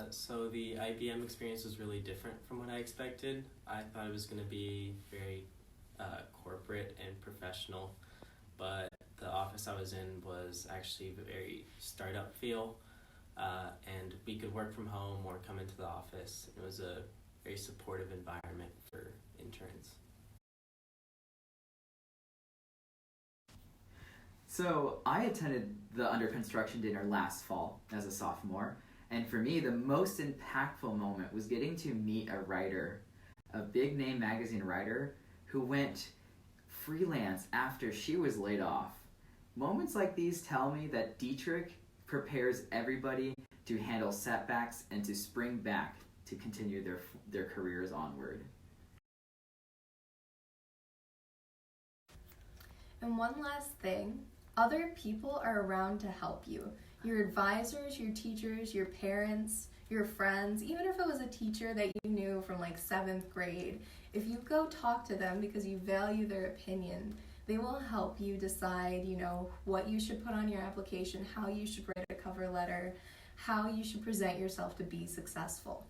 So the IBM experience was really different from what I expected. I thought it was going to be very corporate and professional, but the office I was in was actually very startup feel, and we could work from home or come into the office. It was a very supportive environment for interns. So I attended the Under Construction dinner last fall as a sophomore, and for me the most impactful moment was getting to meet a writer, a big name magazine writer who went freelance after she was laid off. Moments like these tell me that Dietrich prepares everybody to handle setbacks and to spring back to continue their careers onward. And one last thing, other people are around to help you. Your advisors, your teachers, your parents, your friends, even if it was a teacher that you knew from like 7th grade, if you go talk to them because you value their opinion, they will help you decide, what you should put on your application, how you should write a cover letter, how you should present yourself to be successful.